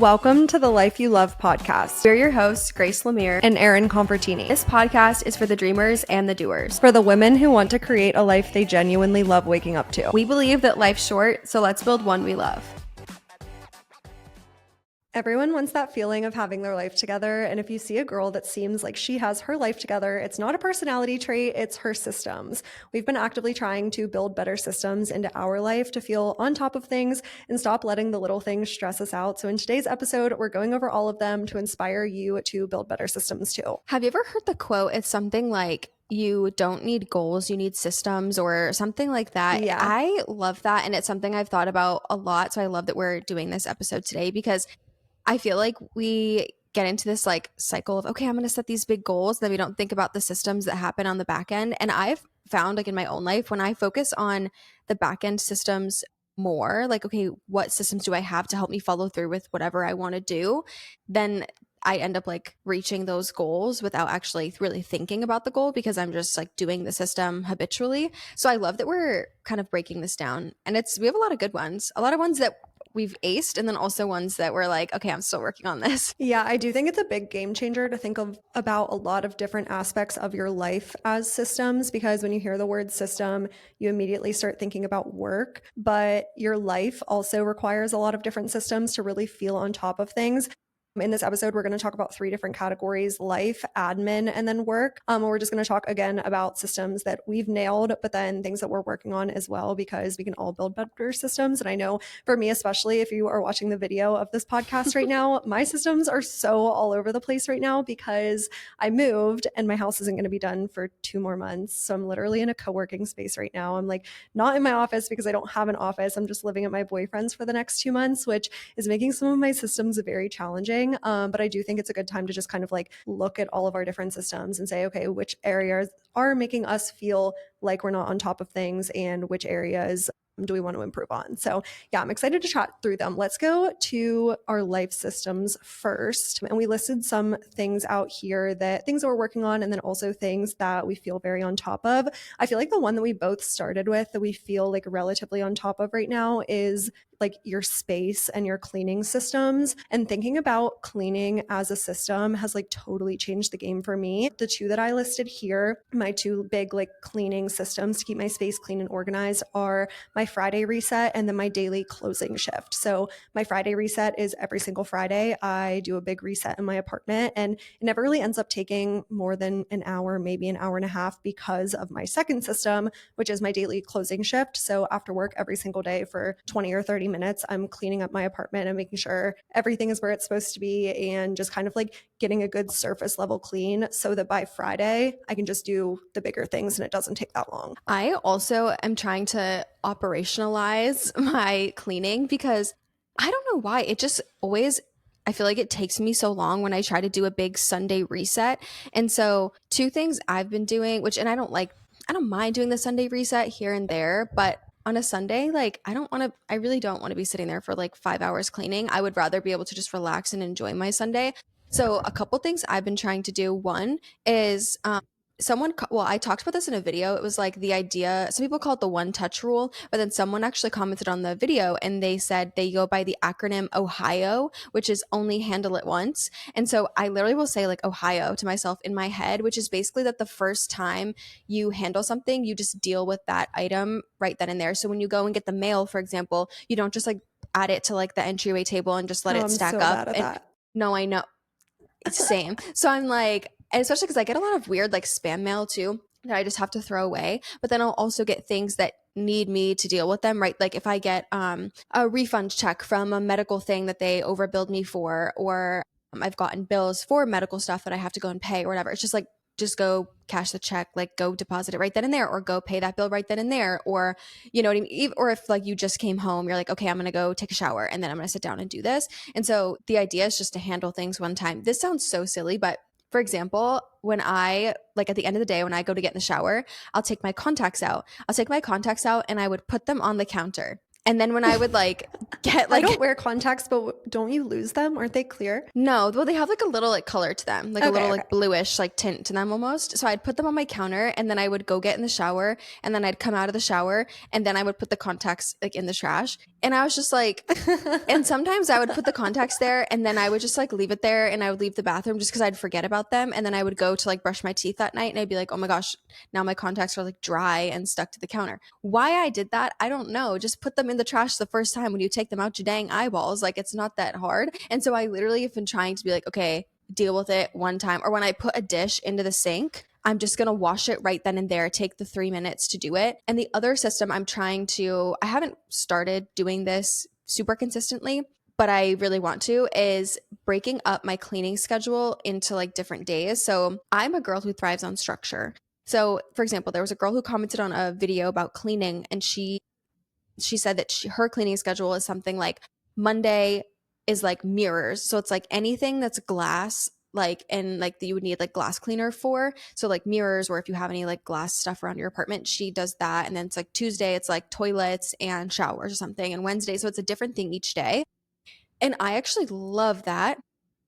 Welcome to the Life You Love podcast. We're your hosts, Grace Lemire and Erin Convertini. This podcast is for the dreamers and the doers. For the women who want to create a life they genuinely love waking up to. We believe that life's short, so let's build one we love. Everyone wants that feeling of having their life together, and if you see a girl that seems like she has her life together, it's not a personality trait, it's her systems. We've been actively trying to build better systems into our life to feel on top of things and stop letting the little things stress us out. So in today's episode, we're going over all of them to inspire you to build better systems too. Have you ever heard the quote, it's something like, you don't need goals, you need systems, or something like that? Yeah. I love that, and it's something I've thought about a lot, so I love that we're doing this episode today because I feel like we get into this like cycle of, okay, I'm going to set these big goals. Then we don't think about the systems that happen on the back end. And I've found like in my own life, when I focus on the back end systems more, like, okay, what systems do I have to help me follow through with whatever I want to do? Then I end up like reaching those goals without actually really thinking about the goal because I'm just like doing the system habitually. So I love that we're kind of breaking this down, and we have a lot of good ones, a lot of ones that we've aced, and then also ones that we're like, okay, I'm still working on this. Yeah, I do think it's a big game changer to think about a lot of different aspects of your life as systems, because when you hear the word system, you immediately start thinking about work, but your life also requires a lot of different systems to really feel on top of things. In this episode, we're going to talk about 3 different categories: life, admin, and then work. We're just going to talk again about systems that we've nailed, but then things that we're working on as well, because we can all build better systems. And I know for me, especially if you are watching the video of this podcast right now, my systems are so all over the place right now because I moved and my house isn't going to be done for 2 more months. So I'm literally in a co-working space right now. I'm like not in my office because I don't have an office. I'm just living at my boyfriend's for the next 2 months, which is making some of my systems very challenging. But I do think it's a good time to just kind of like look at all of our different systems and say, okay, which areas are making us feel like we're not on top of things and which areas do we want to improve on? So yeah, I'm excited to chat through them. Let's go to our life systems first. And we listed some things out here, things that we're working on, and then also things that we feel very on top of. I feel like the one that we both started with that we feel like relatively on top of right now is like your space and your cleaning systems. And thinking about cleaning as a system has like totally changed the game for me. The 2 that I listed here, my 2 big like cleaning systems to keep my space clean and organized, are my Friday reset and then my daily closing shift. So my Friday reset is every single Friday. I do a big reset in my apartment, and it never really ends up taking more than an hour, maybe an hour and a half, because of my second system, which is my daily closing shift. So after work every single day for 20 or 30 minutes, I'm cleaning up my apartment and making sure everything is where it's supposed to be, and just kind of like getting a good surface level clean so that by Friday I can just do the bigger things and it doesn't take that long. I also am trying to operationalize my cleaning because I don't know why it just always, I feel like it takes me so long when I try to do a big Sunday reset. And so 2 things I've been doing, and I don't mind doing the Sunday reset here and there, but on a Sunday, like I really don't want to be sitting there for like 5 hours cleaning. I would rather be able to just relax and enjoy my Sunday. So a couple things I've been trying to do. One is I talked about this in a video. It was like the idea, some people call it the 1-touch rule, but then someone actually commented on the video and they said they go by the acronym OHIO, which is only handle it once. And so I literally will say like OHIO to myself in my head, which is basically that the first time you handle something, you just deal with that item right then and there. So when you go and get the mail, for example, you don't just like add it to like the entryway table and just let it stack I'm so up. bad at that. No, I know. It's same. So I'm like, and especially because I get a lot of weird like spam mail too that I just have to throw away. But then I'll also get things that need me to deal with them, right? Like if I get a refund check from a medical thing that they overbilled me for, or I've gotten bills for medical stuff that I have to go and pay or whatever. It's just like, just go cash the check, like go deposit it right then and there, or go pay that bill right then and there, or you know what I mean? Or if like you just came home, you're like, okay, I'm gonna go take a shower and then I'm gonna sit down and do this. And so the idea is just to handle things one time. This sounds so silly, but for example, when I, like at the end of the day, when I go to get in the shower, I'll take my contacts out. And I would put them on the counter. And then when I would like get like, I don't wear contacts, but don't you lose them? Aren't they clear? No, well, they have like a little like color to them, like a little like bluish like tint to them almost. So I'd put them on my counter and then I would go get in the shower and then I'd come out of the shower and then I would put the contacts like in the trash. And I was just like, and sometimes I would put the contacts there and then I would just like leave it there and I would leave the bathroom just because I'd forget about them. And then I would go to like brush my teeth that night and I'd be like, oh my gosh, now my contacts are like dry and stuck to the counter. Why I did that, I don't know. Just put them in the trash the first time when you take them out your dang eyeballs. Like it's not that hard. And so I literally have been trying to be like, okay, deal with it one time. Or when I put a dish into the sink, I'm just going to wash it right then and there, take the 3 minutes to do it. And the other system I'm trying to, I haven't started doing this super consistently, but I really want to, is breaking up my cleaning schedule into like different days. So I'm a girl who thrives on structure. So, for example, there was a girl who commented on a video about cleaning and she said that her cleaning schedule is something like Monday is like mirrors. So it's like anything that's glass, like, and like that you would need like glass cleaner for. So like mirrors, or if you have any like glass stuff around your apartment, she does that. And then it's like Tuesday, it's like toilets and showers or something. And Wednesday, so it's a different thing each day. And I actually love that.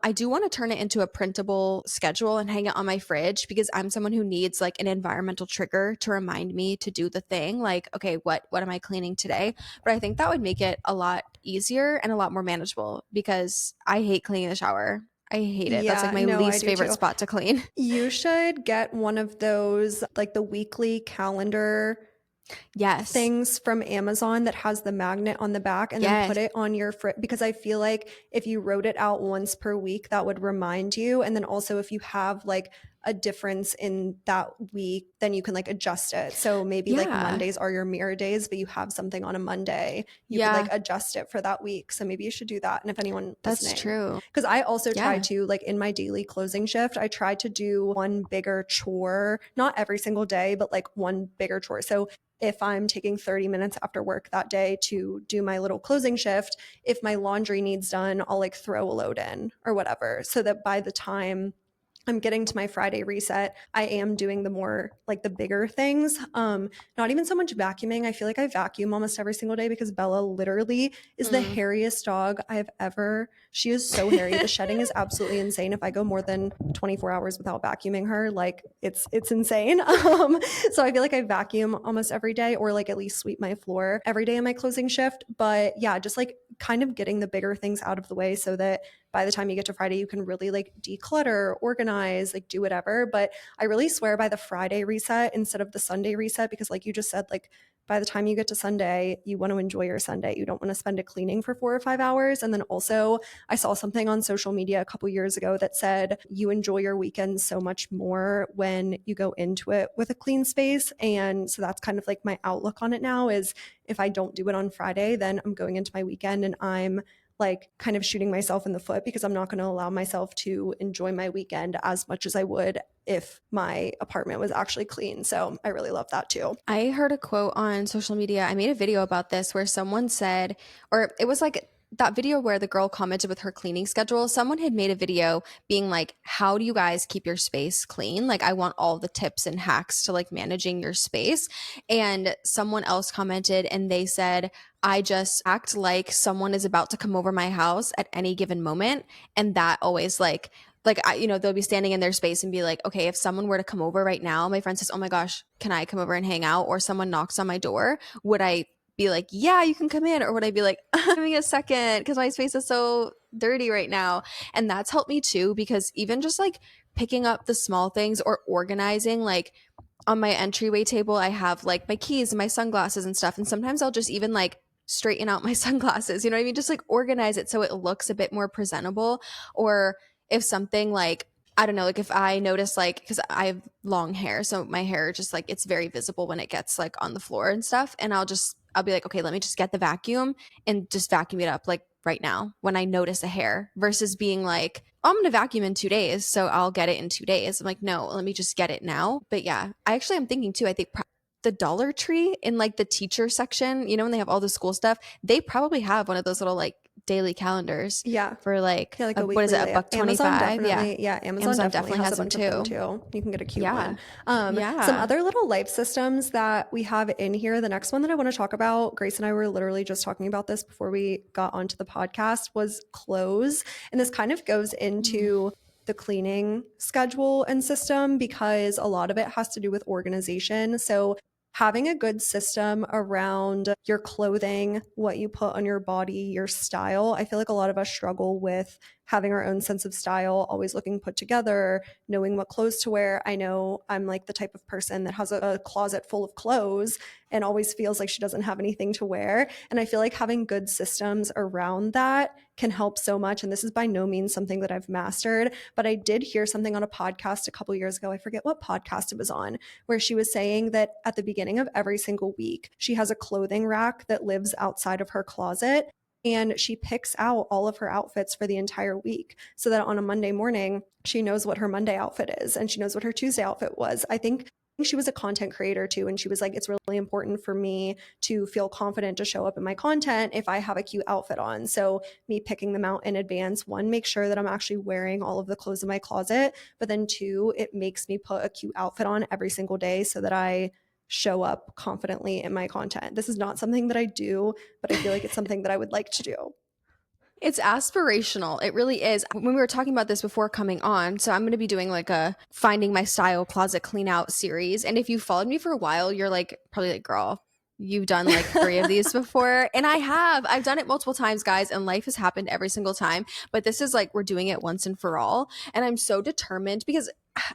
I do want to turn it into a printable schedule and hang it on my fridge because I'm someone who needs like an environmental trigger to remind me to do the thing. Like, okay, what am I cleaning today? But I think that would make it a lot easier and a lot more manageable because I hate cleaning the shower. I hate it. That's like Yeah, my no, I least do favorite too. spot to clean. You should get one of those, like the weekly calendar Yes. things from Amazon that has the magnet on the back and then put Yes. it on your fridge because I feel like if you wrote it out once per week, that would remind you. And then also if you have like a difference in that week, then you can like adjust it. So maybe like Yeah. Mondays are your mirror days, but you have something on a Monday, you could like Yeah. adjust it for that week. So maybe you should do that. And if anyone That's listening, true. because I also try Yeah. to, like in my daily closing shift, I try to do one bigger chore, not every single day, but like one bigger chore. So if I'm taking 30 minutes after work that day to do my little closing shift, if my laundry needs done, I'll like throw a load in or whatever so that by the time I'm getting to my Friday reset, I am doing the more like the bigger things. Not even so much vacuuming. I feel like I vacuum almost every single day because Bella literally is the Mm. hairiest dog I have ever. She is so hairy. The shedding is absolutely insane. If I go more than 24 hours without vacuuming her, like it's insane. So I feel like I vacuum almost every day or like at least sweep my floor every day in my closing shift. But yeah, just like kind of getting the bigger things out of the way so that by the time you get to Friday, you can really like declutter, organize, like do whatever. But I really swear by the Friday reset instead of the Sunday reset because, like you just said, like by the time you get to Sunday, you want to enjoy your Sunday. You don't want to spend it cleaning for 4 or 5 hours. And then also, I saw something on social media a couple years ago that said you enjoy your weekends so much more when you go into it with a clean space. And so that's kind of like my outlook on it now is if I don't do it on Friday, then I'm going into my weekend and I'm like kind of shooting myself in the foot because I'm not going to allow myself to enjoy my weekend as much as I would if my apartment was actually clean. So I really love that too. I heard a quote on social media. I made a video about this where someone said, or it was like that video where the girl commented with her cleaning schedule. Someone had made a video being like, how do you guys keep your space clean? Like, I want all the tips and hacks to like managing your space. And someone else commented and they said, I just act like someone is about to come over my house at any given moment. And that always like I, they'll be standing in their space and be like, okay, if someone were to come over right now, my friend says, oh my gosh, can I come over and hang out? Or someone knocks on my door, would I be like, yeah, you can come in? Or would I be like, give me a second because my space is so dirty right now? And that's helped me too, because even just like picking up the small things or organizing, like on my entryway table, I have like my keys and my sunglasses and stuff. And sometimes I'll just even like straighten out my sunglasses, you know what I mean? Just like organize it so it looks a bit more presentable. Or if something like, I don't know, like if I notice like, because I have long hair, so my hair just like, it's very visible when it gets like on the floor and stuff. And I'll be like, okay, let me just get the vacuum and just vacuum it up like right now when I notice a hair versus being like, oh, I'm going to vacuum in 2 days. So I'll get it in 2 days. I'm like, no, let me just get it now. But yeah, I actually am thinking too, I think the Dollar Tree in like the teacher section, when they have all the school stuff, they probably have one of those little like daily calendars Yeah. for like Yeah, like a what is weekly it, a layout. buck 25? Yeah. Amazon Amazon definitely definitely has a has them bunch of them too. too. You can get a cute one. Yeah. Some Yeah. other little life systems that we have in here. The next one that I want to talk about, Grace and I were literally just talking about this before we got onto the podcast, was clothes. And this kind of goes Mm. into the cleaning schedule and system because a lot of it has to do with organization. So having a good system around your clothing, what you put on your body, your style. I feel like a lot of us struggle with having our own sense of style, always looking put together, knowing what clothes to wear. I know I'm like the type of person that has a closet full of clothes and always feels like she doesn't have anything to wear. And I feel like having good systems around that can help so much. And this is by no means something that I've mastered, but I did hear something on a podcast a couple years ago. I forget what podcast it was on, where she was saying that at the beginning of every single week, she has a clothing rack that lives outside of her closet. And she picks out all of her outfits for the entire week so that on a Monday morning, she knows what her Monday outfit is and she knows what her Tuesday outfit was. I think she was a content creator too. And she was like, it's really important for me to feel confident to show up in my content if I have a cute outfit on. So, me picking them out in advance, one, make sure that I'm actually wearing all of the clothes in my closet. But then two, it makes me put a cute outfit on every single day so that I show up confidently in my content. This is not something that I do, but I feel like it's something that I would like to do. It's aspirational. It really is. When we were talking about this before coming on, so I'm going to be doing like a finding my style closet clean out series. And if you followed me for a while, you're like probably like, girl, you've done like 3 of these before. And I have. I've done it multiple times, guys, and life has happened every single time. But this is like we're doing it once and for all. And I'm so determined because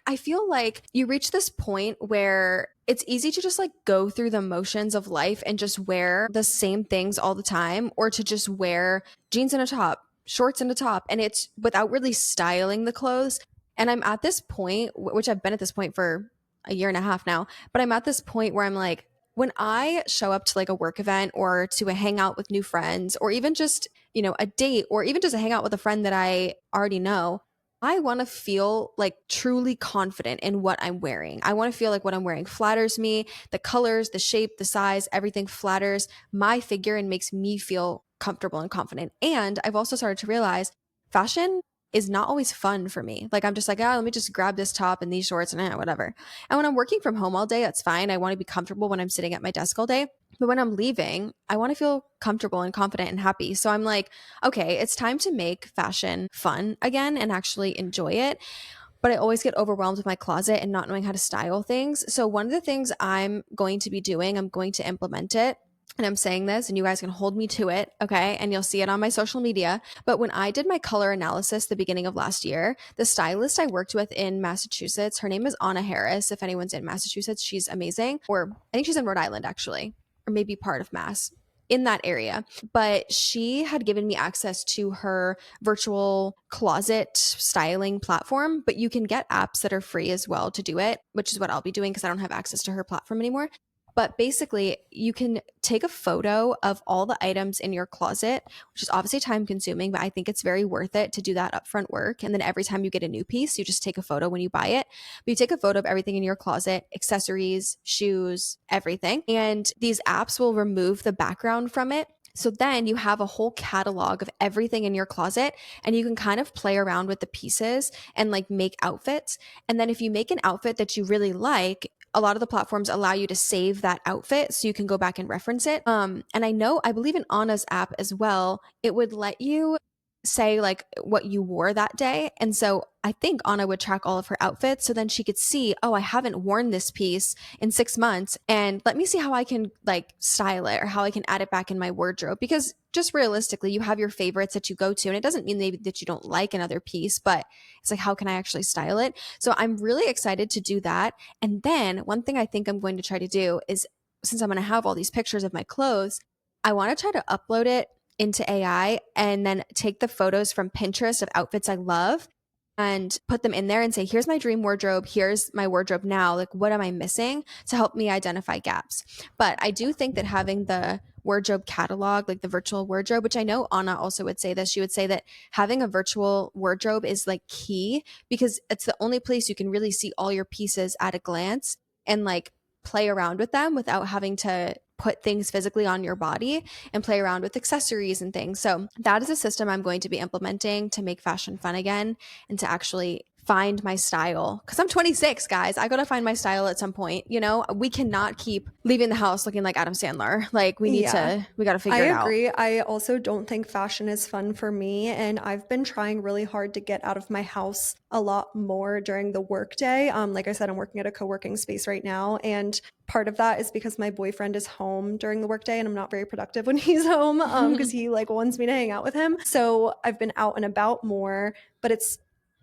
I feel like you reach this point where it's easy to just like go through the motions of life and just wear the same things all the time, or to just wear jeans and a top, shorts and a top, and it's without really styling the clothes. And I'm at this point, which I've been at this point for a year and a half now, but I'm at this point where I'm like, when I show up to like a work event or to a hangout with new friends, or even just, a date, or even just a hangout with a friend that I already know, I want to feel like truly confident in what I'm wearing. I want to feel like what I'm wearing flatters me. The colors, the shape, the size, everything flatters my figure and makes me feel comfortable and confident. And I've also started to realize fashion is not always fun for me. Like I'm just like, let me just grab this top and these shorts and whatever. And when I'm working from home all day, that's fine. I want to be comfortable when I'm sitting at my desk all day. But when I'm leaving, I want to feel comfortable and confident and happy. So I'm like, okay, it's time to make fashion fun again and actually enjoy it. But I always get overwhelmed with my closet and not knowing how to style things. So one of the things I'm going to be doing, I'm going to implement it. And I'm saying this, and you guys can hold me to it, okay? And you'll see it on my social media. But when I did my color analysis the beginning of last year, the stylist I worked with in Massachusetts, her name is Anna Harris. If anyone's in Massachusetts, she's amazing. Or I think she's in Rhode Island, actually, or maybe part of Mass, in that area. But she had given me access to her virtual closet styling platform. But you can get apps that are free as well to do it, which is what I'll be doing because I don't have access to her platform anymore. But basically, you can take a photo of all the items in your closet, which is obviously time consuming, but I think it's very worth it to do that upfront work. And then every time you get a new piece, you just take a photo when you buy it. But you take a photo of everything in your closet, accessories, shoes, everything. And these apps will remove the background from it. So then you have a whole catalog of everything in your closet, and you can kind of play around with the pieces and like make outfits. And then if you make an outfit that you really like, a lot of the platforms allow you to save that outfit so you can go back and reference it. And I believe in Anna's app as well, it would let you say like what you wore that day. And so I think Anna would track all of her outfits. So then she could see, oh, I haven't worn this piece in 6 months. And let me see how I can like style it or how I can add it back in my wardrobe. Because just realistically, you have your favorites that you go to. And it doesn't mean maybe that you don't like another piece, but it's like, how can I actually style it? So I'm really excited to do that. And then one thing I think I'm going to try to do is, since I'm going to have all these pictures of my clothes, I want to try to upload it into AI and then take the photos from Pinterest of outfits I love and put them in there and say, here's my dream wardrobe. Here's my wardrobe now. Like, what am I missing to help me identify gaps? But I do think that having the wardrobe catalog, like the virtual wardrobe, which I know Anna also would say this, she would say that having a virtual wardrobe is like key because it's the only place you can really see all your pieces at a glance and like play around with them without having to put things physically on your body and play around with accessories and things. So that is a system I'm going to be implementing to make fashion fun again and to actually find my style because I'm 26, guys. I gotta find my style at some point. You know, we cannot keep leaving the house looking like Adam Sandler. Like Yeah. we gotta I figure it out. agree. I also don't think fashion is fun for me, and I've been trying really hard to get out of my house a lot more during the workday. Like I said, I'm working at a co-working space right now, and part of that is because my boyfriend is home during the workday, and I'm not very productive when he's home, because he like wants me to hang out with him. So I've been out and about more, but it's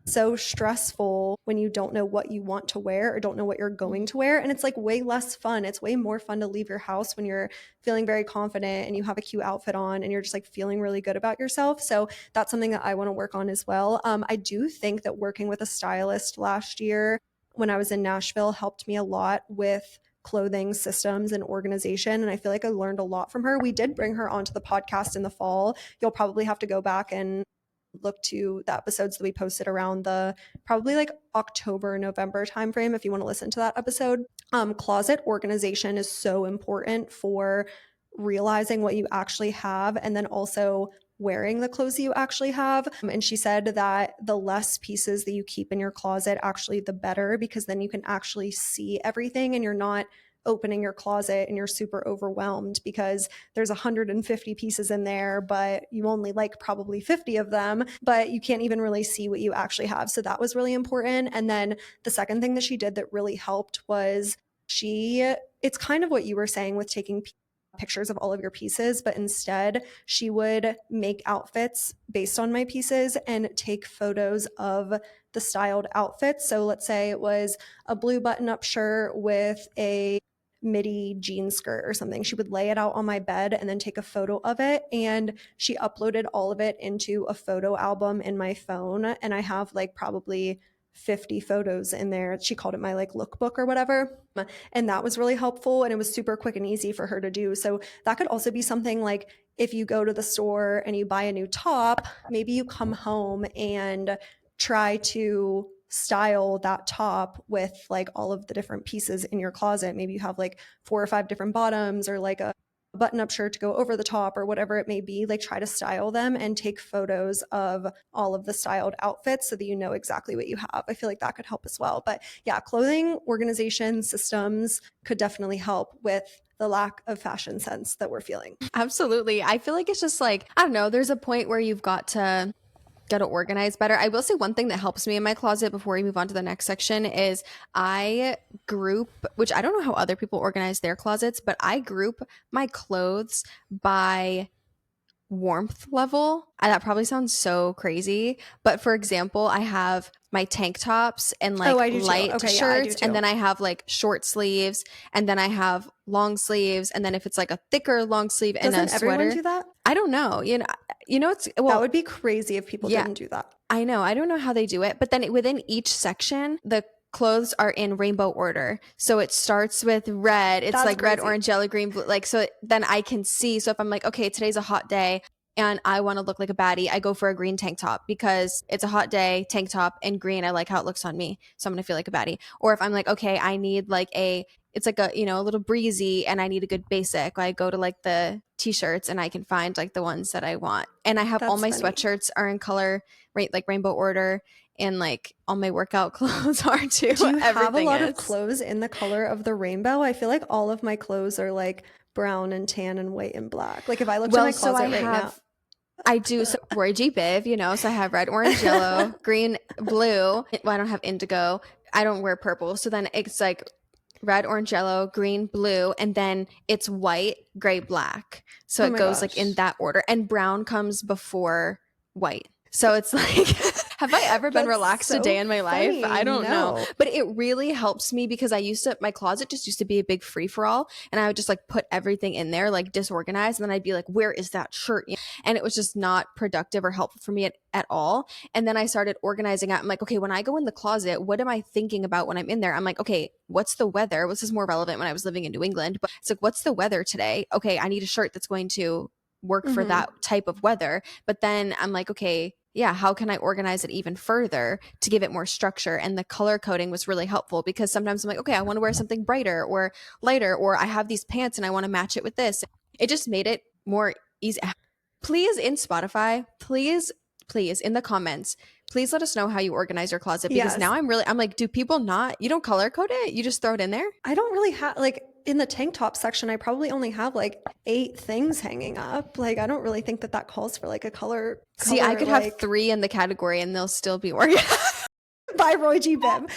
so stressful when you don't know what you want to wear or don't know what you're going to wear. And it's like way less fun. It's way more fun to leave your house when you're feeling very confident and you have a cute outfit on and you're just like feeling really good about yourself. So that's something that I want to work on as well. I do think that working with a stylist last year when I was in Nashville helped me a lot with clothing systems and organization. And I feel like I learned a lot from her. We did bring her onto the podcast in the fall. You'll probably have to go back and look to the episodes that we posted around the probably like October, November timeframe if you want to listen to that episode. Closet organization is so important for realizing what you actually have and then also wearing the clothes that you actually have. And she said that the less pieces that you keep in your closet, actually, the better, because then you can actually see everything and you're not opening your closet and you're super overwhelmed because there's 150 pieces in there, but you only like probably 50 of them, but you can't even really see what you actually have. So that was really important. And then the second thing that she did that really helped was it's kind of what you were saying with taking pictures of all of your pieces, but instead she would make outfits based on my pieces and take photos of the styled outfits. So let's say it was a blue button up shirt with a midi jean skirt or something. She would lay it out on my bed and then take a photo of it. And she uploaded all of it into a photo album in my phone. And I have like probably 50 photos in there. She called it my like lookbook or whatever. And that was really helpful. And it was super quick and easy for her to do. So that could also be something like if you go to the store and you buy a new top, maybe you come home and try to style that top with like all of the different pieces in your closet. Maybe you have like 4 or 5 different bottoms or like a button up shirt to go over the top or whatever it may be. Like try to style them and take photos of all of the styled outfits so that you know exactly what you have. I feel like that could help as well. But yeah, clothing organization systems could definitely help with the lack of fashion sense that we're feeling. Absolutely. I feel like it's just like, I don't know, there's a point where you've got to organize better. I will say one thing that helps me in my closet before we move on to the next section is I group, which I don't know how other people organize their closets, but I group my clothes by warmth level. That probably sounds so crazy, but for example, I have my tank tops and Oh, like I do too. light Okay, yeah, I do shirts, and too. then I have like short sleeves, and then I have long sleeves, and then if it's like a thicker long sleeve and a Doesn't everyone sweater, do that? I don't know. It's That well, would be crazy if people yeah, didn't do that. I know. I don't know how they do it, but then within each section, the clothes are in rainbow order. So it starts with red. It's That's like red, crazy. orange, yellow, green, blue. Like, so then I can see. So if I'm like, okay, today's a hot day and I want to look like a baddie, I go for a green tank top because it's a hot day, tank top and green. I like how it looks on me. So I'm going to feel like a baddie. Or if I'm like, okay, I need like it's like a little breezy and I need a good basic, I go to like the t-shirts and I can find like the ones that I want. And I have all That's my funny. sweatshirts are in color, right? Like rainbow order, and like all my workout clothes are too. Do you have a Everything lot of is. clothes in the color of the rainbow? I feel like all of my clothes are like brown and tan and white and black. Like if I looked in Well, my so I closet right now, have I do. So Roy G. Biv, so I have red, orange, yellow, green, blue. Well, I don't have indigo. I don't wear purple. So then it's like red, orange, yellow, green, blue, and then it's white, gray, black. So oh it my goes like in gosh. that order. And brown comes before white. So it's like, have I ever been That's relaxed a day so in my life? funny. I don't know. No. But it really helps me because my closet just used to be a big free for all. And I would just like put everything in there, like disorganized. And then I'd be like, where is that shirt? And it was just not productive or helpful for me at all. And then I started organizing out. I'm like, okay, when I go in the closet, what am I thinking about when I'm in there? I'm like, okay, what's the weather? This is more relevant when I was living in New England, but it's like, what's the weather today? Okay, I need a shirt that's going to work for Mm-hmm. that type of weather. But then I'm like, okay, yeah, how can I organize it even further to give it more structure? And the color coding was really helpful because sometimes I'm like, okay, I want to wear something brighter or lighter, or I have these pants and I want to match it with this. It just made it more easy. Please, in Spotify, please in the comments, Please let us know how you organize your closet, because now Yes. I'm like, do people not, you don't color code it? You just throw it in there? I don't really have like in the tank top section, I probably only have like 8 things hanging up. Like I don't really think that that calls for like a See, I could have like 3 in the category and they'll still be organized. by Roy G. Biv.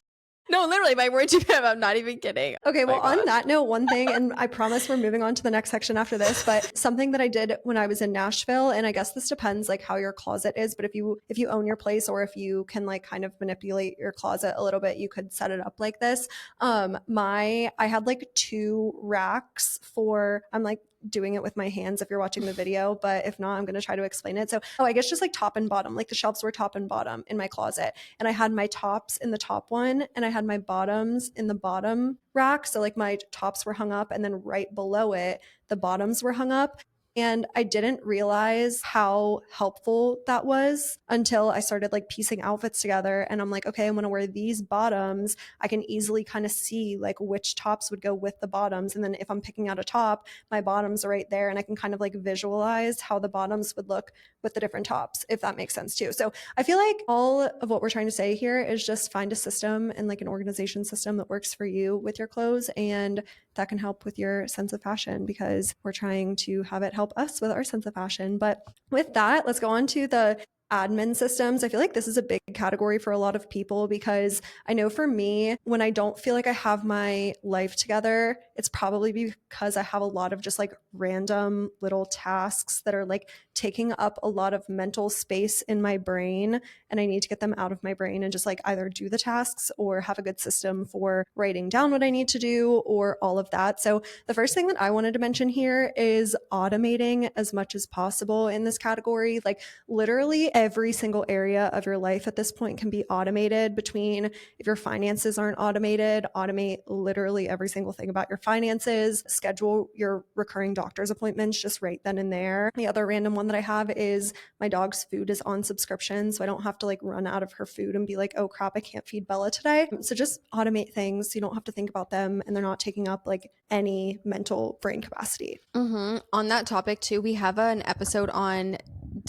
No, literally, my word to him. I'm not even kidding. Oh Okay, my well, on gosh. that note, one thing, and I promise we're moving on to the next section after this, but something that I did when I was in Nashville, and I guess this depends like how your closet is, but if you own your place or if you can like kind of manipulate your closet a little bit, you could set it up like this. I had like 2 racks for I'm like doing it with my hands if you're watching the video, but if not, I'm going to try to explain it. So, I guess just like top and bottom, like the shelves were top and bottom in my closet. And I had my tops in the top one and I had my bottoms in the bottom rack. So like my tops were hung up and then right below it, the bottoms were hung up. And I didn't realize how helpful that was until I started like piecing outfits together. And I'm like, okay, I'm going to wear these bottoms. I can easily kind of see like which tops would go with the bottoms. And then if I'm picking out a top, my bottoms are right there. And I can kind of like visualize how the bottoms would look with the different tops, if that makes sense too. So I feel like all of what we're trying to say here is just find a system and like an organization system that works for you with your clothes, and that can help with your sense of fashion because we're trying to have it help us with our sense of fashion. But with that, let's go on to the admin systems. I feel like this is a big category for a lot of people because I know for me, when I don't feel like I have my life together, it's probably because I have a lot of just like random little tasks that are like taking up a lot of mental space in my brain. And I need to get them out of my brain and just like either do the tasks or have a good system for writing down what I need to do or all of that. So the first thing that I wanted to mention here is automating as much as possible in this category. Like literally every single area of your life at this point can be automated. Between if your finances aren't automated, automate literally every single thing about your finances, schedule your recurring doctor's appointments just right then and there. The other random one that I have is my dog's food is on subscription, so I don't have to like run out of her food and be like, oh crap, I can't feed Bella today. So just automate things so you don't have to think about them and they're not taking up like any mental brain capacity. On that topic too, we have an episode on,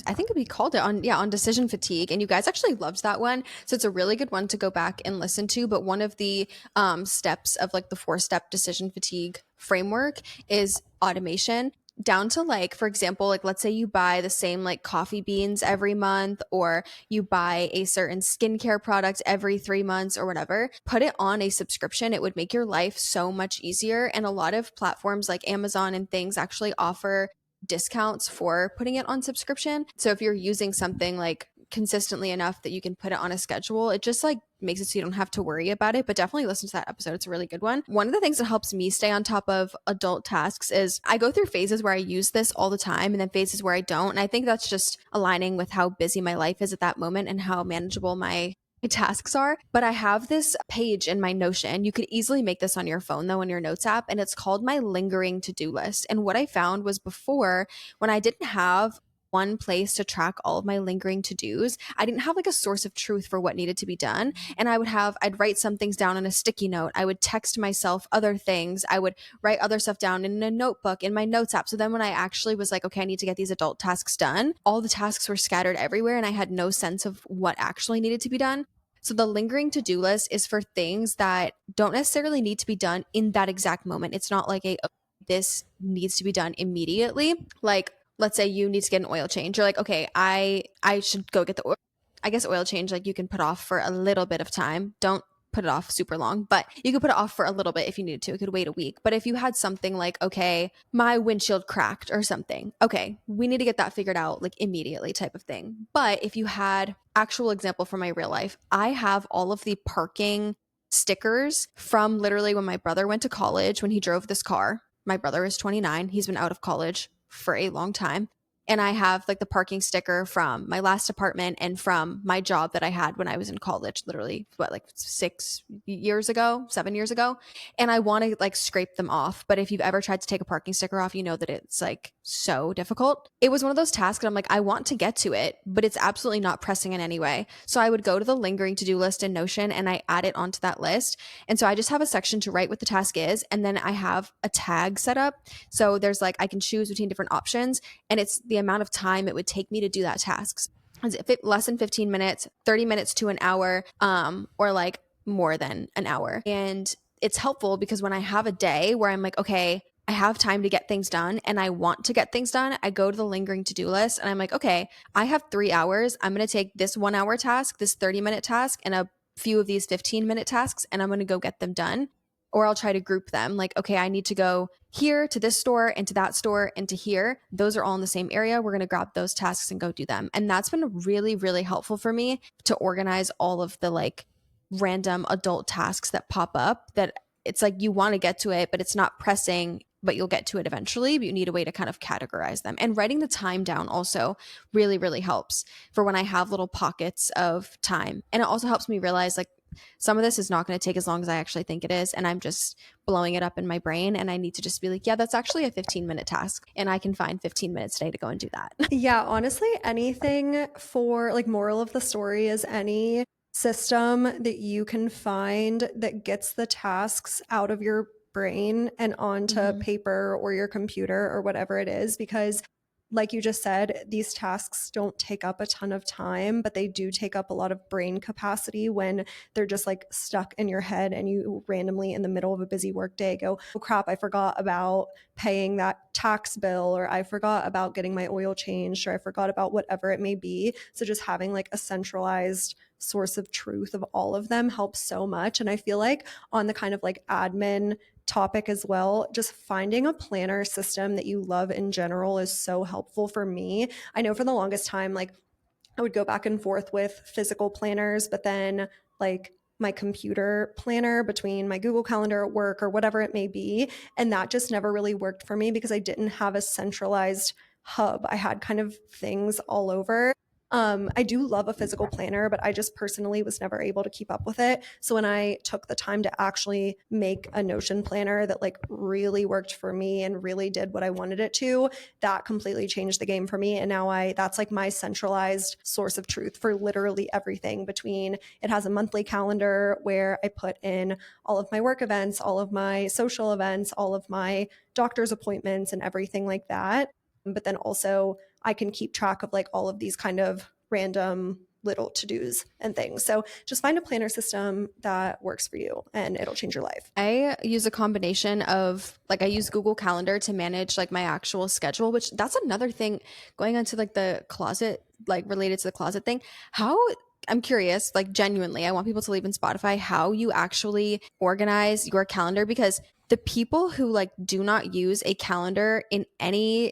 I think we called it on, yeah, on decision fatigue, and you guys actually loved that one. So it's a really good one to go back and listen to. But one of the steps of like the 4-step decision fatigue framework is automation, down to like, for example, like let's say you buy the same like coffee beans every month, or you buy a certain skincare product every 3 months or whatever. Put it on a subscription. It would make your life so much easier. And a lot of platforms like Amazon and things actually offer discounts for putting it on subscription. So if you're using something like consistently enough that you can put it on a schedule, it just like makes it so you don't have to worry about it. But definitely listen to that episode. It's a really good one. One of the things that helps me stay on top of adult tasks is I go through phases where I use this all the time and then phases where I don't. And I think that's just aligning with how busy my life is at that moment and how manageable my tasks are. But I have this page in my Notion. You could easily make this on your phone though, in your notes app, and it's called my lingering to-do list. And what I found was before, when I didn't have one place to track all of my lingering to-dos, I didn't have like a source of truth for what needed to be done. And I'd write some things down on a sticky note. I would text myself other things. I would write other stuff down in a notebook in my notes app. So then when I actually was like, okay, I need to get these adult tasks done, all the tasks were scattered everywhere and I had no sense of what actually needed to be done. So the lingering to-do list is for things that don't necessarily need to be done in that exact moment. It's not like this needs to be done immediately. Like let's say you need to get an oil change. You're like, okay, I should go get the oil. I guess oil change, like you can put off for a little bit of time. Don't put it off super long, but you could put it off for a little bit if you needed to. It could wait a week. But if you had something like, okay, my windshield cracked or something, okay, we need to get that figured out like immediately type of thing. But if you had, actual example from my real life, I have all of the parking stickers from literally when my brother went to college, when he drove this car. My brother is 29. He's been out of college for a long time. And I have like the parking sticker from my last apartment and from my job that I had when I was in college, literally, what, like 7 years ago. And I want to like scrape them off. But if you've ever tried to take a parking sticker off, you know that it's like so difficult. It was one of those tasks that I'm like, I want to get to it, but it's absolutely not pressing in any way. So I would go to the lingering to do list in Notion and I add it onto that list. And so I just have a section to write what the task is. And then I have a tag set up. So there's like, I can choose between different options and it's the amount of time it would take me to do that task. is it less than 15 minutes, 30 minutes to an hour, or like more than an hour. And it's helpful because when I have a day where I'm like, okay, I have time to get things done and I want to get things done, I go to the lingering to do list and I'm like, okay, I have 3 hours. I'm going to take this 1 hour task, this 30-minute task, and a few of these 15-minute tasks, and I'm going to go get them done. Or I'll try to group them like, okay, I need to go here to this store and to that store and to here. Those are all in the same area. We're going to grab those tasks and go do them. And that's been really, really helpful for me to organize all of the like random adult tasks that pop up that it's like you want to get to it, but it's not pressing, but you'll get to it eventually. But you need a way to kind of categorize them. And writing the time down also really, really helps for when I have little pockets of time. And it also helps me realize like some of this is not going to take as long as I actually think it is. And I'm just blowing it up in my brain. And I need to just be like, yeah, that's actually a 15-minute task. And I can find 15 minutes today to go and do that. Yeah, honestly, anything for like moral of the story is any system that you can find that gets the tasks out of your brain and onto Mm-hmm. paper or your computer or whatever it is, because like you just said, these tasks don't take up a ton of time, but they do take up a lot of brain capacity when they're just like stuck in your head and you randomly in the middle of a busy workday go, oh crap, I forgot about paying that tax bill, or I forgot about getting my oil changed, or I forgot about whatever it may be. So just having like a centralized source of truth of all of them helps so much. And I feel like on the kind of like admin topic as well, just finding a planner system that you love in general is so helpful for me. I know for the longest time, like I would go back and forth with physical planners, but then like my computer planner between my Google Calendar at work or whatever it may be. And that just never really worked for me because I didn't have a centralized hub. I had kind of things all over. I do love a physical planner, but I just personally was never able to keep up with it. So when I took the time to actually make a Notion planner that like really worked for me and really did what I wanted it to, that completely changed the game for me. And now that's like my centralized source of truth for literally everything. Between it has a monthly calendar where I put in all of my work events, all of my social events, all of my doctor's appointments and everything like that. But then also I can keep track of like all of these kind of random little to-dos and things. So just find a planner system that works for you and it'll change your life. I use a combination of like I use Google Calendar to manage like my actual schedule, which that's another thing going on to like the closet, like related to the closet thing. How I'm curious, like genuinely, I want people to leave in Spotify how you actually organize your calendar because the people who like do not use a calendar in any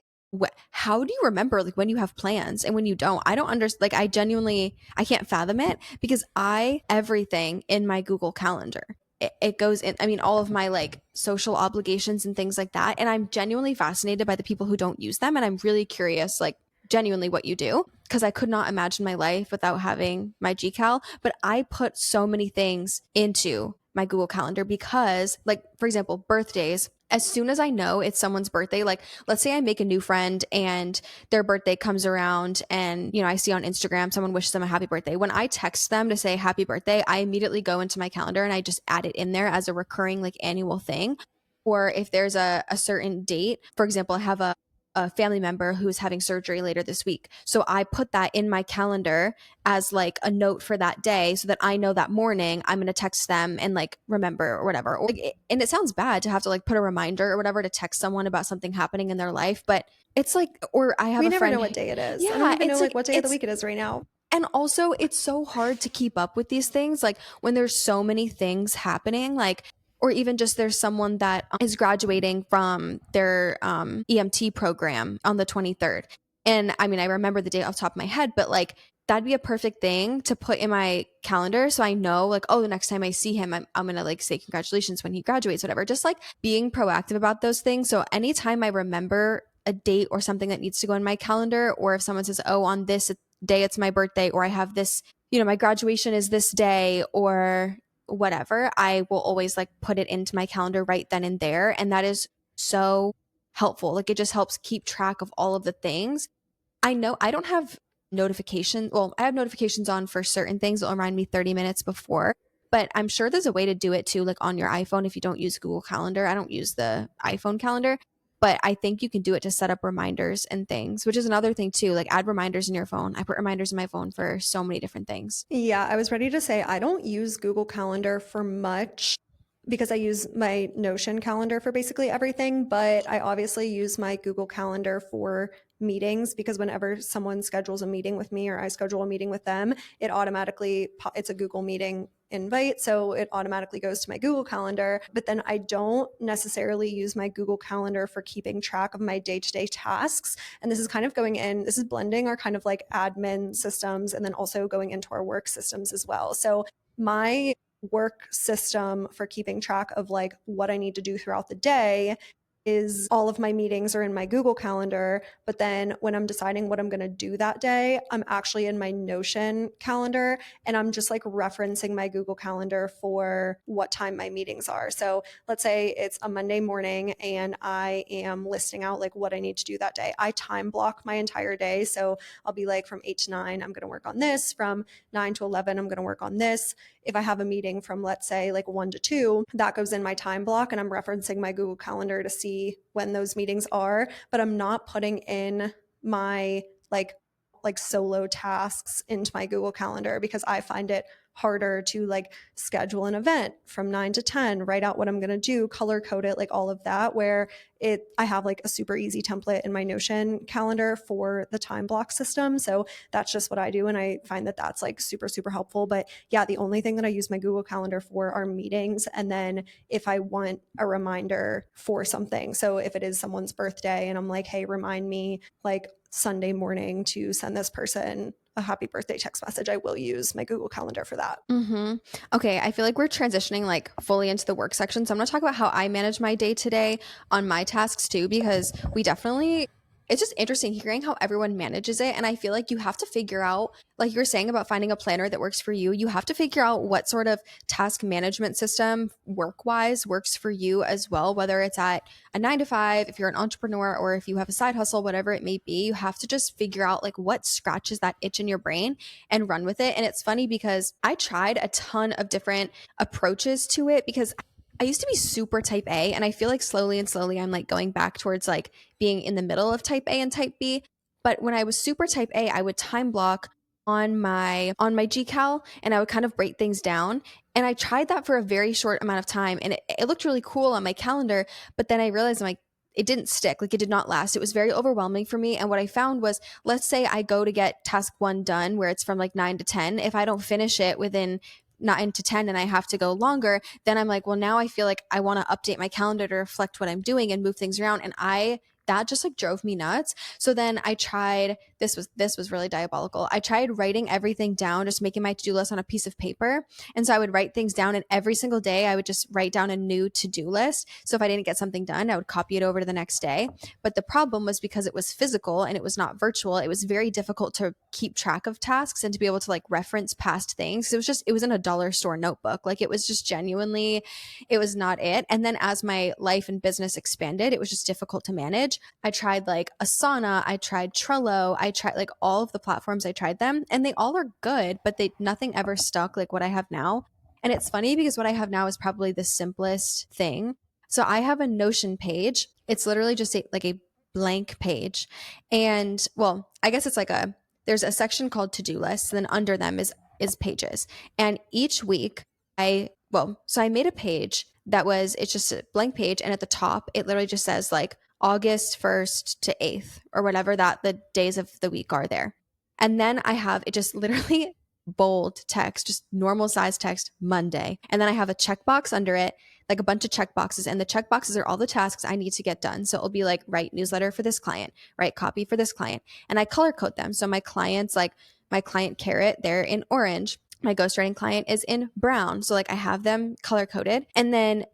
how do you remember like when you have plans and when you don't? I don't understand. Like I genuinely, I can't fathom it because I everything in my Google Calendar. It goes in. I mean, all of my like social obligations and things like that. And I'm genuinely fascinated by the people who don't use them. And I'm really curious, like genuinely what you do because I could not imagine my life without having my GCal. But I put so many things into my Google Calendar because, like, for example, birthdays. As soon as I know it's someone's birthday, like let's say I make a new friend and their birthday comes around and, you know, I see on Instagram someone wishes them a happy birthday. When I text them to say happy birthday, I immediately go into my calendar and I just add it in there as a recurring like annual thing. Or if there's a certain date, for example, I have a family member who's having surgery later this week. So I put that in my calendar as like a note for that day so that I know that morning I'm going to text them and like remember or whatever. Or, like, and it sounds bad to have to like put a reminder or whatever to text someone about something happening in their life, but it's like, or I have We a never know friend. what day it is. I don't Yeah, even know it's like like, what day of the week it is right now. and also it's so hard to keep up with these things like when there's so many things happening like or even just there's someone that is graduating from their EMT program on the 23rd. And I mean, I remember the date off the top of my head, but like that'd be a perfect thing to put in my calendar so I know like, oh, the next time I see him, I'm going to like say congratulations when he graduates, whatever. Just like being proactive about those things. So anytime I remember a date or something that needs to go in my calendar, or if someone says, oh, on this day it's my birthday, or I have this, you know, my graduation is this day, or whatever, I will always like put it into my calendar right then and there. And that is so helpful. Like it just helps keep track of all of the things. I know I don't have notifications. Well, I have notifications on for certain things that will remind me 30 minutes before, but I'm sure there's a way to do it too, like on your iPhone if you don't use Google Calendar. I don't use the iPhone calendar. But I think you can do it to set up reminders and things, which is another thing too. Like add reminders in your phone. I put reminders in my phone for so many different things. Yeah, I was ready to say I don't use Google Calendar for much because I use my Notion calendar for basically everything, but I obviously use my Google Calendar for meetings because whenever someone schedules a meeting with me or I schedule a meeting with them, it's a Google meeting invite, so it automatically goes to my Google Calendar. But then I don't necessarily use my Google Calendar for keeping track of my day-to-day tasks. And this is blending our kind of like admin systems and then also going into our work systems as well. So my work system for keeping track of like what I need to do throughout the day is all of my meetings are in my Google Calendar. But then when I'm deciding what I'm going to do that day, I'm actually in my Notion calendar and I'm just like referencing my Google Calendar for what time my meetings are. So let's say it's a Monday morning and I am listing out like what I need to do that day. I time block my entire day. So I'll be like from 8 to 9, I'm going to work on this. From 9 to 11, I'm going to work on this. If I have a meeting from, let's say, like 1 to 2, that goes in my time block and I'm referencing my Google Calendar to see when those meetings are. But I'm not putting in my like solo tasks into my Google Calendar because I find it harder to like schedule an event from 9 to 10, write out what I'm going to do, color code it, like all of that, where I have like a super easy template in my Notion calendar for the time block system. So that's just what I do. And I find that that's like super, super helpful. But yeah, the only thing that I use my Google Calendar for are meetings. And then if I want a reminder for something, so if it is someone's birthday and I'm like, hey, remind me like Sunday morning to send this person a happy birthday text message, I will use my Google Calendar for that. Mm-hmm. Okay, I feel like we're transitioning like fully into the work section. So I'm going to talk about how I manage my day to day on my tasks too, because it's just interesting hearing how everyone manages it. And I feel like you have to figure out, like you were saying about finding a planner that works for you, you have to figure out what sort of task management system work wise works for you as well, whether it's at a 9 to 5, if you're an entrepreneur, or if you have a side hustle, whatever it may be. You have to just figure out like what scratches that itch in your brain and run with it. And it's funny because I tried a ton of different approaches to it because I used to be super type A, and I feel like slowly and slowly I'm like going back towards like being in the middle of type A and type B. But when I was super type A, I would time block on my GCal and I would kind of break things down. And I tried that for a very short amount of time and it looked really cool on my calendar, but then I realized I'm like it didn't stick, like it did not last. It was very overwhelming for me. And what I found was, let's say I go to get task 1 done where it's from like 9 to 10. If I don't finish it within 9 to 10 and I have to go longer, then I'm like, well, now I feel like I want to update my calendar to reflect what I'm doing and move things around. And that just like drove me nuts. So then I tried, this was really diabolical. I tried writing everything down, just making my to-do list on a piece of paper. And so I would write things down and every single day I would just write down a new to-do list. So if I didn't get something done, I would copy it over to the next day. But the problem was because it was physical and it was not virtual, it was very difficult to keep track of tasks and to be able to like reference past things. It was in a dollar store notebook. Like it was just genuinely, it was not it. And then as my life and business expanded, it was just difficult to manage. I tried like Asana, I tried Trello, I tried like all of the platforms, I tried them and they all are good, but nothing ever stuck like what I have now. And it's funny because what I have now is probably the simplest thing. So I have a Notion page. It's literally just like a blank page. And well, I guess it's like there's a section called to-do lists, and then under them is pages. And each week so I made a page it's just a blank page. And at the top, it literally just says like August 1st to 8th or whatever that the days of the week are there. And then I have it just literally bold text, just normal size text, Monday. And then I have a checkbox under it, like a bunch of checkboxes. And the checkboxes are all the tasks I need to get done. So it'll be like write newsletter for this client, write copy for this client. And I color code them. So my client Carrot, they're in orange. My ghostwriting client is in brown. So like I have them color coded. And then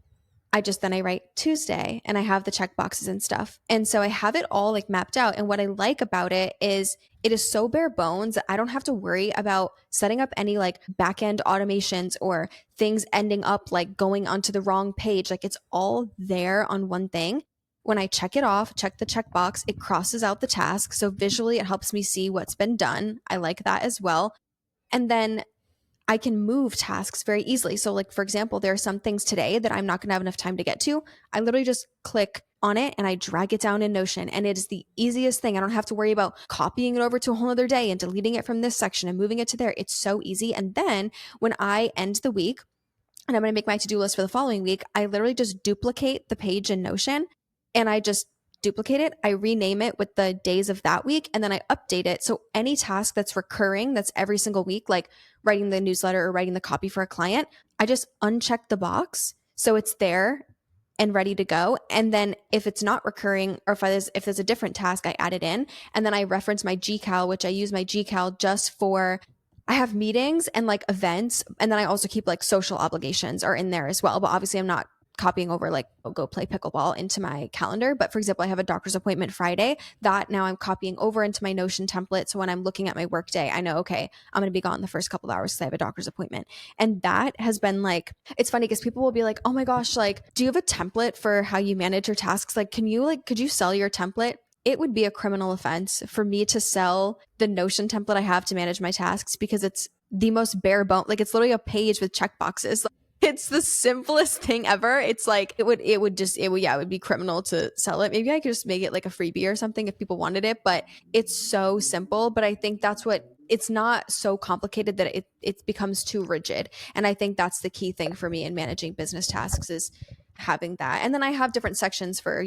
I write Tuesday and I have the check boxes and stuff. And so I have it all like mapped out. And what I like about it is so bare bones that I don't have to worry about setting up any like back end automations or things ending up like going onto the wrong page. Like it's all there on one thing. When I check it off, check the checkbox, it crosses out the task. So visually, it helps me see what's been done. I like that as well. And then I can move tasks very easily. So, like, for example, there are some things today that I'm not going to have enough time to get to. I literally just click on it and I drag it down in Notion. And it is the easiest thing. I don't have to worry about copying it over to a whole other day and deleting it from this section and moving it to there. It's so easy. And then when I end the week, and I'm going to make my to do list for the following week, I literally just duplicate the page in Notion and I just duplicate it. I rename it with the days of that week and then I update it. So any task that's recurring, that's every single week, like writing the newsletter or writing the copy for a client, I just uncheck the box. So it's there and ready to go. And then if it's not recurring or if there's a different task, I add it in. And then I reference my GCal, which I use my GCal just for I have meetings and like events. And then I also keep like social obligations are in there as well. But obviously I'm not copying over like I'll go play pickleball into my calendar. But for example, I have a doctor's appointment Friday that now I'm copying over into my Notion template. So when I'm looking at my work day, I know, okay, I'm going to be gone the first couple of hours because I have a doctor's appointment. And that has been like, it's funny because people will be like, oh my gosh, like, do you have a template for how you manage your tasks? Like, could you sell your template? It would be a criminal offense for me to sell the Notion template I have to manage my tasks because it's the most bare bone. Like it's literally a page with checkboxes. It's the simplest thing ever. It's like it would be criminal to sell it. Maybe I could just make it like a freebie or something if people wanted it, but it's so simple. But I think that's what it's not so complicated that it becomes too rigid. And I think that's the key thing for me in managing business tasks is having that. And then I have different sections for,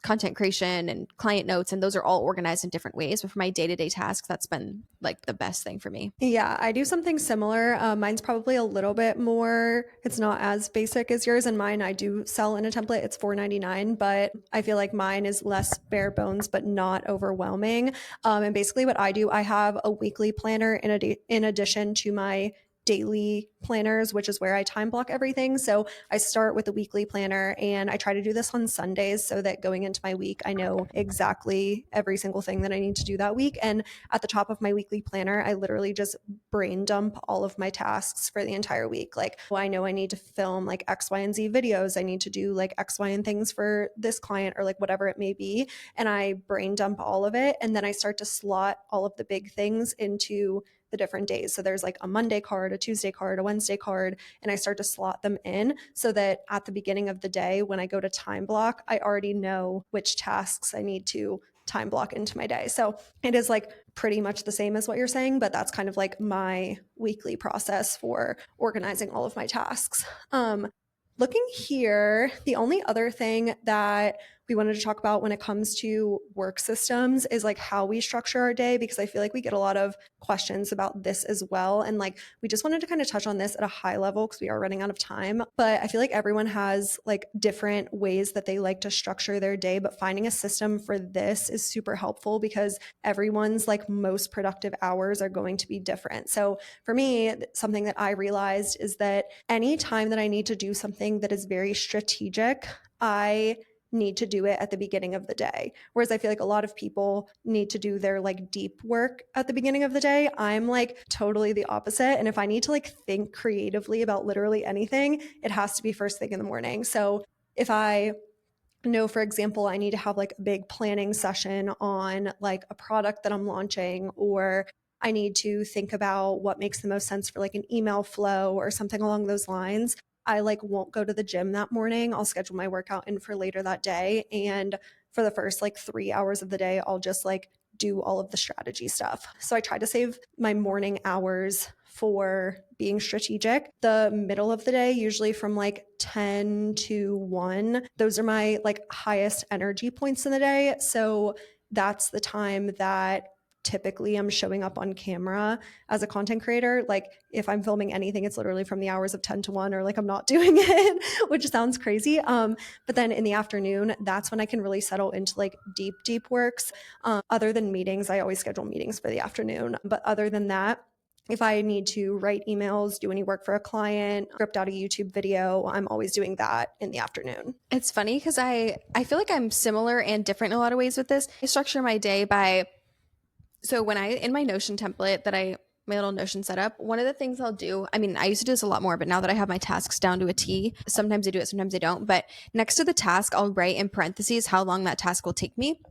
content creation and client notes, and those are all organized in different ways. But for my day-to-day tasks, that's been like the best thing for me. Yeah, I do something similar. Mine's probably a little bit more, it's not as basic as yours. And mine, I do sell in a template. It's $4.99, but I feel like mine is less bare bones, but not overwhelming. And basically what I do, I have a weekly planner in addition to my daily planners, which is where I time block everything. So I start with a weekly planner and I try to do this on Sundays so that going into my week, I know exactly every single thing that I need to do that week. And at the top of my weekly planner, I literally just brain dump all of my tasks for the entire week. Like, well, I know I need to film like X, Y, and Z videos. I need to do like X, Y, and things for this client or like whatever it may be. And I brain dump all of it. And then I start to slot all of the big things into the different days. So there's like a Monday card, a Tuesday card, a Wednesday card, and I start to slot them in so that at the beginning of the day, when I go to time block, I already know which tasks I need to time block into my day. So it is like pretty much the same as what you're saying, but that's kind of like my weekly process for organizing all of my tasks. Looking here, the only other thing that we wanted to talk about when it comes to work systems is like how we structure our day, because I feel like we get a lot of questions about this as well. And like, we just wanted to kind of touch on this at a high level because we are running out of time. But I feel like everyone has like different ways that they like to structure their day, but finding a system for this is super helpful because everyone's like most productive hours are going to be different. So for me, something that I realized is that anytime that I need to do something that is very strategic, I need to do it at the beginning of the day. Whereas I feel like a lot of people need to do their like deep work at the beginning of the day. I'm like totally the opposite. And if I need to like think creatively about literally anything, it has to be first thing in the morning. So if I know, for example, I need to have like a big planning session on like a product that I'm launching, or I need to think about what makes the most sense for like an email flow or something along those lines, I like won't go to the gym that morning. I'll schedule my workout in for later that day. And for the first like 3 hours of the day, I'll just like do all of the strategy stuff. So I try to save my morning hours for being strategic. The middle of the day, usually from like 10 to 1, those are my like highest energy points in the day. So that's the time that typically I'm showing up on camera as a content creator. Like if I'm filming anything, it's literally from the hours of 10 to 1, or like I'm not doing it, which sounds crazy. But then in the afternoon, that's when I can really settle into like deep works. Other than meetings, I always schedule meetings for the afternoon. But other than that, if I need to write emails, do any work for a client, script out a YouTube video, I'm always doing that in the afternoon. It's funny because I feel like I'm similar and different in a lot of ways with this. I structure my day by so when I in my Notion template that my little Notion setup, one of the things I'll do, I mean, I used to do this a lot more, but now that I have my tasks down to a T, sometimes I do it, sometimes I don't. But next to the task, I'll write in parentheses how long that task will take me.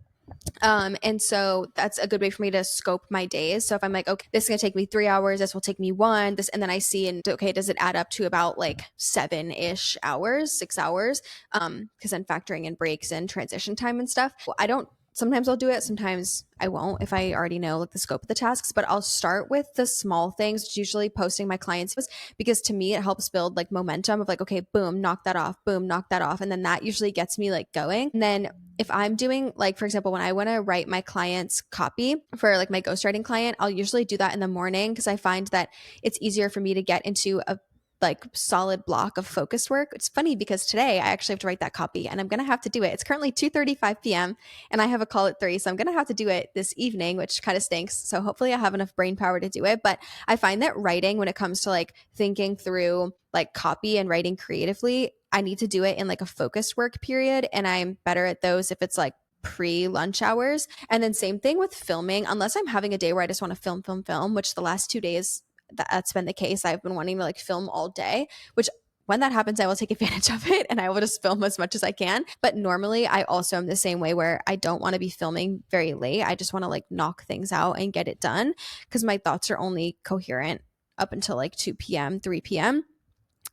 And so that's a good way for me to scope my days. So if I'm like, okay, this is gonna take me 3 hours, this will take me one, this, and then I see, and okay, does it add up to about like 7-ish hours, 6 hours? Because then factoring in breaks and transition time and stuff. I don't. Sometimes I'll do it, sometimes I won't if I already know like the scope of the tasks, but I'll start with the small things, which usually posting my clients, because to me it helps build like momentum of like, okay, boom, knock that off, boom, knock that off. And then that usually gets me like going. And then if I'm doing like, for example, when I want to write my client's copy for like my ghostwriting client, I'll usually do that in the morning because I find that it's easier for me to get into a like solid block of focused work. It's funny because today I actually have to write that copy and I'm going to have to do it. It's currently 2:35 p.m. and I have a call at 3, so I'm going to have to do it this evening, which kind of stinks. So hopefully I have enough brain power to do it, but I find that writing, when it comes to like thinking through like copy and writing creatively, I need to do it in like a focused work period, and I'm better at those if it's like pre-lunch hours. And then same thing with filming, unless I'm having a day where I just want to film, which the last 2 days that's been the case. I've been wanting to like film all day, which when that happens, I will take advantage of it and I will just film as much as I can. But normally, I also am the same way where I don't want to be filming very late. I just want to like knock things out and get it done because my thoughts are only coherent up until like 2 p.m., 3 p.m.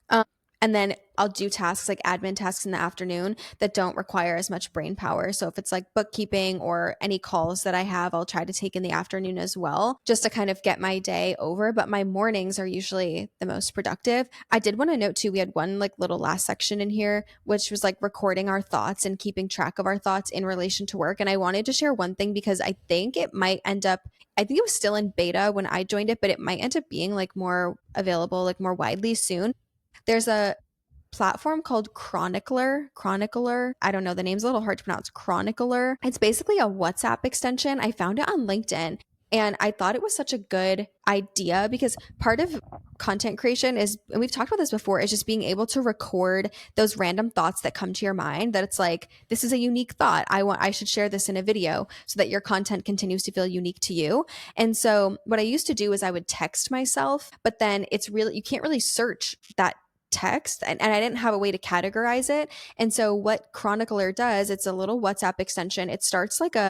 Um, and then I'll do tasks like admin tasks in the afternoon that don't require as much brain power. So if it's like bookkeeping or any calls that I have, I'll try to take in the afternoon as well, just to kind of get my day over. But my mornings are usually the most productive. I did want to note too, we had one like little last section in here, which was like recording our thoughts and keeping track of our thoughts in relation to work. And I wanted to share one thing because I think it might end up, I think it was still in beta when I joined it, but it might end up being like more available, like more widely soon. There's a platform called Chronicler. I don't know, the name's a little hard to pronounce. Chronicler. It's basically a WhatsApp extension. I found it on LinkedIn and I thought it was such a good idea because part of content creation is, and we've talked about this before, is just being able to record those random thoughts that come to your mind, that it's like, this is a unique thought. I should share this in a video so that your content continues to feel unique to you. And so what I used to do is I would text myself, but then it's really, you can't really search that text, and I didn't have a way to categorize it. And so what Chronicler does, it's a little WhatsApp extension. It starts like a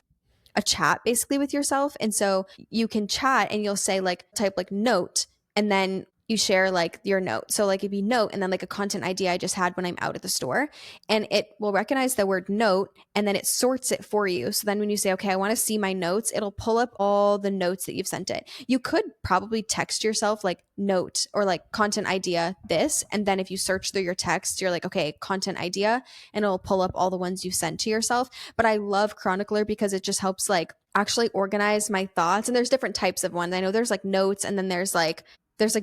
chat basically with yourself. And so you can chat and you'll say like type like note and then you share like your note. So like it'd be note and then like a content idea I just had when I'm out at the store, and it will recognize the word note and then it sorts it for you. So then when you say, okay, I want to see my notes, it'll pull up all the notes that you've sent it. You could probably text yourself like note or like content idea this. And then if you search through your text, you're like, okay, content idea, and it'll pull up all the ones you sent to yourself. But I love Chronicler because it just helps like actually organize my thoughts. And there's different types of ones. I know there's like notes and then there's like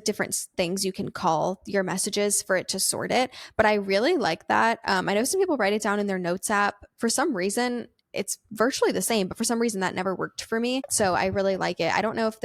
different things you can call your messages for it to sort it. But I really like that. I know some people write it down in their notes app. For some reason, it's virtually the same, but for some reason that never worked for me. So I really like it. I don't know if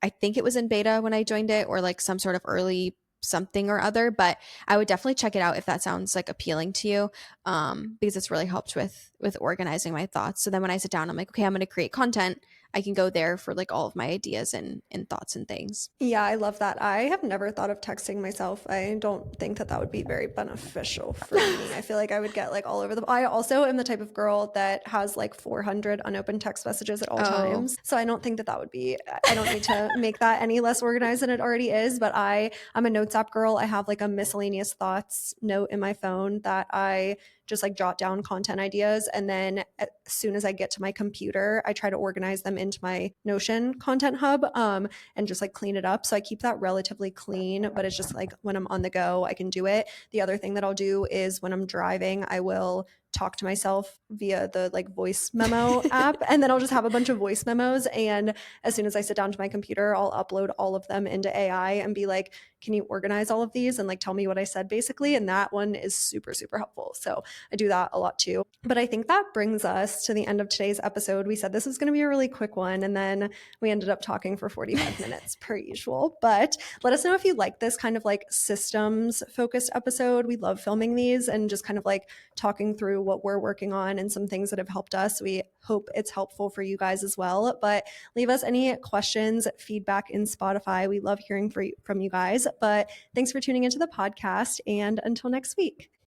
I think it was in beta when I joined it or like some sort of early something or other, but I would definitely check it out if that sounds like appealing to you, because it's really helped with organizing my thoughts. So then when I sit down, I'm like, okay, I'm going to create content. I can go there for like all of my ideas and thoughts and things. Yeah, I love that. I have never thought of texting myself. I don't think that that would be very beneficial for me. I feel like I would get like all over the. I also am the type of girl that has like 400 unopened text messages at all Oh, times. So I don't think that that would be. I don't need to make that any less organized than it already is. But I'm a notes app girl. I have like a miscellaneous thoughts note in my phone that I just like jot down content ideas. And then as soon as I get to my computer, I try to organize them into my Notion content hub. And just like clean it up. So I keep that relatively clean, but it's just like when I'm on the go, I can do it. The other thing that I'll do is when I'm driving, I will talk to myself via the like voice memo app, and then I'll just have a bunch of voice memos, and as soon as I sit down to my computer, I'll upload all of them into AI and be like, can you organize all of these and like tell me what I said basically. And that one is super super helpful. So I do that a lot too. But I think that brings us to the end of today's episode. We said this was going to be a really quick one, and then we ended up talking for 45 minutes per usual. But let us know if you like this kind of like systems focused episode. We love filming these and just kind of like talking through what we're working on and some things that have helped us. We hope it's helpful for you guys as well. But leave us any questions, feedback in Spotify. We love hearing from you guys. But thanks for tuning into the podcast, and until next week.